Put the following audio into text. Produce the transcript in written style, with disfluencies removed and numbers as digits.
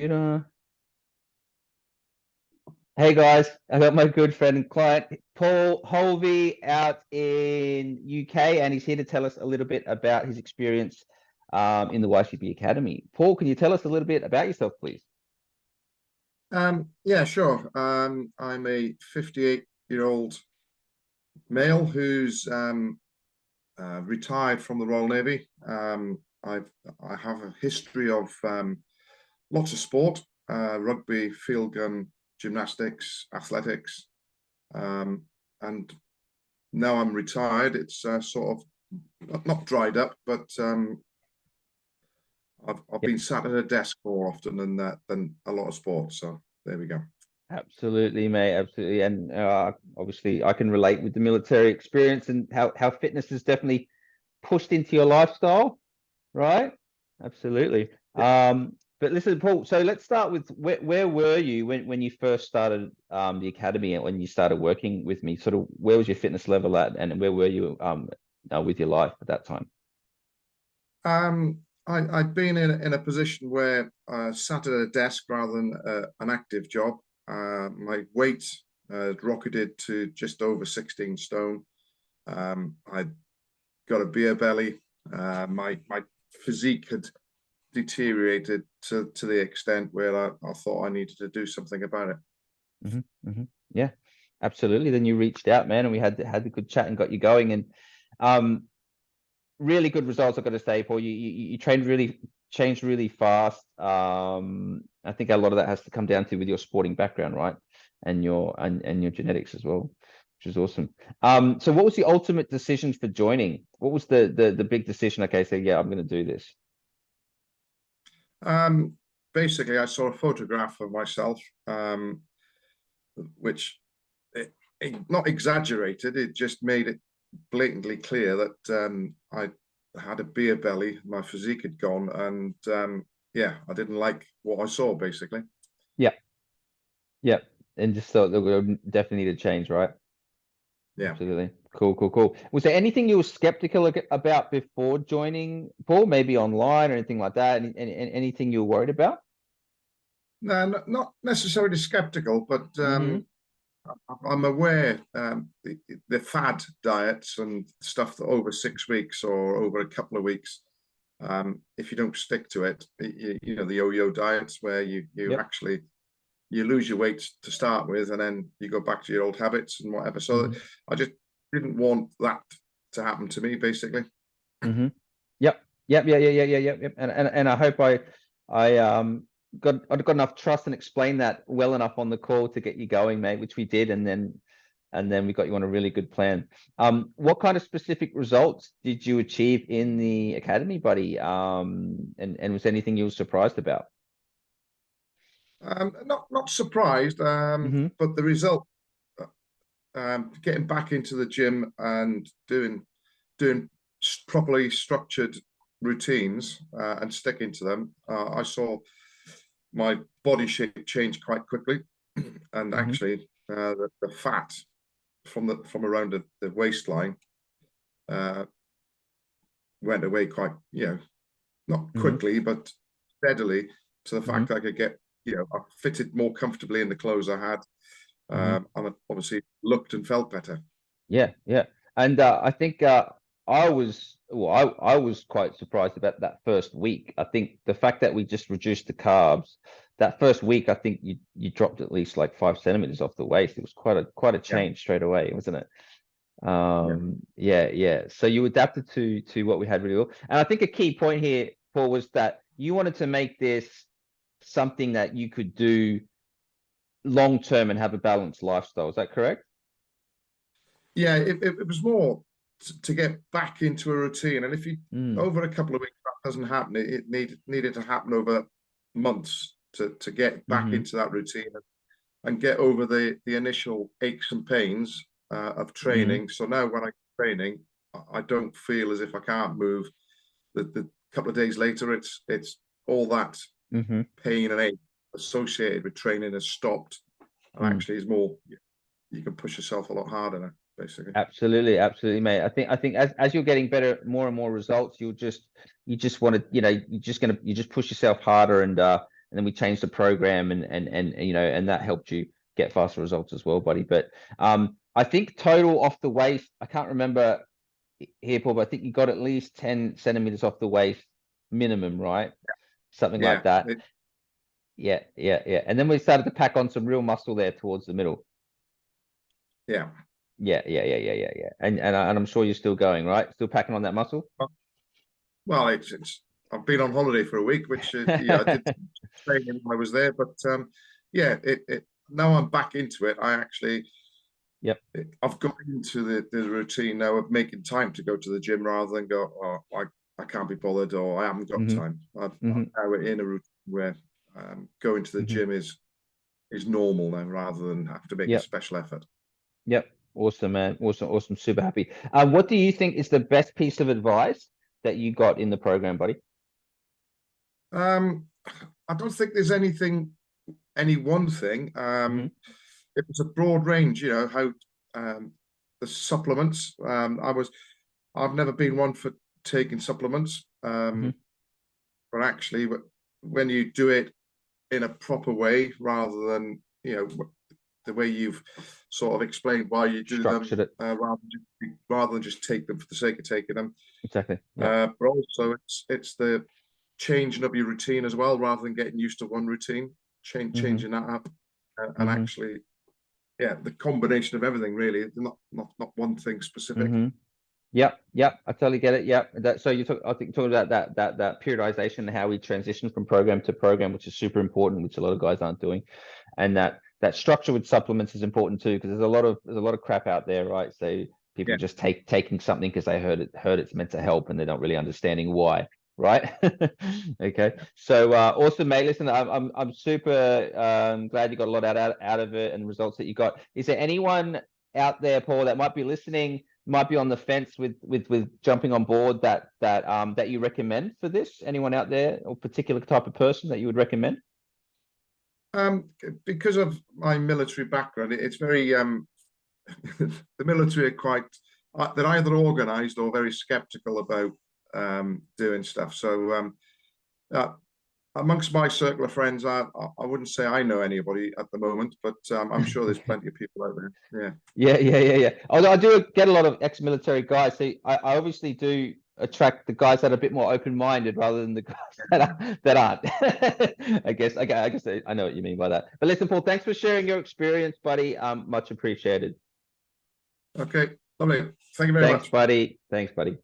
Hey guys, I got my good friend and client Paul Holvey out in UK, and he's here to tell us a little bit about his experience in the Ycba Academy. Paul, can you tell us a little bit about yourself, please? Yeah, sure. I'm a 58-year-old male who's retired from the Royal Navy. I have a history of lots of sport, rugby, field gun, gymnastics, athletics, and now I'm retired. It's sort of not dried up, but I've Yeah, been sat at a desk more often than a lot of sports. So there we go. absolutely, mate. Absolutely. And obviously, I can relate with the military experience and how fitness has definitely pushed into your lifestyle, right? Absolutely. But listen, Paul, so let's start with where were you when you first started the academy and when you started working with me? Sort of where was your fitness level at, and where were you with your life at that time? I'd been in a position where I sat at a desk rather than an active job. My weight rocketed to just over 16 stone. I'd got a beer belly. My physique had deteriorated to the extent where I thought I needed to do something about it. Yeah, absolutely. Then you reached out, man, and we had the good chat and got you going, and um, really good results. I've got to say, Paul. You trained really changed really fast. I think a lot of that has to come down to with your sporting background, right? And your genetics as well, which is awesome. So what was the ultimate decision for joining? What was the big decision? Okay, so yeah, I'm going to do this. Um, Basically, I saw a photograph of myself, which not exaggerated. It just made it blatantly clear that I had a beer belly, my physique had gone, and yeah, I didn't like what I saw basically. Yeah, yeah, and just thought that we definitely need to change, right? Yeah. Absolutely. Cool, cool, cool. Was there anything you were skeptical about before joining, Paul? Maybe online or anything like that? Anything you were worried about? No, not necessarily skeptical, but Mm-hmm. I'm aware the fad diets and stuff that over 6 weeks or over a couple of weeks, if you don't stick to it, you know, the yo-yo diets where you Yep. actually you lose your weight to start with, and then you go back to your old habits and whatever. So Mm-hmm. I just didn't want that to happen to me, basically. Mm-hmm. Yep. Yep. Yeah. Yeah. Yeah. Yeah. Yep. Yep. And I hope I got enough trust and explained that well enough on the call to get you going, mate, which we did, and then we got you on a really good plan. What kind of specific results did you achieve in the academy, buddy? And was there anything you were surprised about? Not surprised, Mm-hmm. but the result, getting back into the gym and doing properly structured routines and sticking to them, I saw my body shape change quite quickly, and Mm-hmm. actually the fat from around the waistline uh, went away quite, not Mm-hmm. quickly but steadily, to the Mm-hmm. fact that I could get, I fitted more comfortably in the clothes I had, Mm-hmm. and I obviously looked and felt better. Yeah, yeah. And I think I was quite surprised about that first week. I think the fact that we just reduced the carbs that first week, I think you dropped at least like 5 centimeters off the waist. It was quite a Yeah, change straight away, wasn't it? yeah. Yeah, yeah. So you adapted to what we had really well. And I think a key point here, Paul, was that you wanted to make this something that you could do long term and have a balanced lifestyle. Is that correct? Yeah, it was more to get back into a routine. And if you Mm, over a couple of weeks that doesn't happen, it needed to happen over months to get back mm-hmm, into that routine and get over the initial aches and pains of mm-hmm, training. So now when I training, I don't feel as if I can't move. The couple of days later, it's all that mm-hmm. pain and ache associated with training has stopped, and Mm. actually is more, you can push yourself a lot harder now, basically. Absolutely, absolutely, mate. I think as you're getting better, more and more results, you just want to, you're just push yourself harder, then we changed the program, and you know, and that helped you get faster results as well, buddy. But I think total off the waist, I can't remember here, Paul, but I think you got at least 10 centimeters off the waist minimum, right? Something Yeah. like that. Yeah. And then we started to pack on some real muscle there towards the middle. Yeah. Yeah. And I'm sure you're still going, right? Still packing on that muscle? Well, it's I've been on holiday for a week, which yeah, I did training when I was there, but yeah, it now I'm back into it. I actually, Yep. I've got into the routine now of making time to go to the gym rather than go, oh, I can't be bothered, or I haven't got time. I'm now in a routine where going to the gym is normal now, rather than have to make a special effort. Yep. Awesome, man. Awesome. Super happy. What do you think is the best piece of advice that you got in the program, buddy? I don't think there's any one thing. It was a broad range, you know, how the supplements. I've never been one for taking supplements, but actually, when you do it in a proper way, rather than, you know, the way you've sort of explained why you do them, rather than just take them for the sake of taking them. Exactly. But also, it's the changing up your routine as well, rather than getting used to one routine, changing that up, and actually, yeah, the combination of everything, really, not one thing specific. Yep, I totally get it. Yep. So I think you're talking about that periodization and how we transition from program to program, which is super important, which a lot of guys aren't doing, and that structure with supplements is important too, because there's a lot of crap out there, right? So people just taking something because they heard it's meant to help, and they're not really understanding why. Right. Okay. So awesome, mate. Listen, I'm super glad you got a lot out of it and results that you got. Is there anyone out there, Paul, that might be listening, might be on the fence with jumping on board that you recommend for this? Anyone out there, or particular type of person that you would recommend? Because of my military background, it's very the military are quite they're either organized or very skeptical about doing stuff. So amongst my circle of friends, I wouldn't say I know anybody at the moment, but I'm sure there's plenty of people out there. Yeah. Although I do get a lot of ex-military guys. So I obviously do attract the guys that are a bit more open-minded rather than the guys that aren't. I guess I know what you mean by that. But listen, Paul, thanks for sharing your experience, buddy. Much appreciated. Okay, lovely. Thank you very much. Thanks, buddy.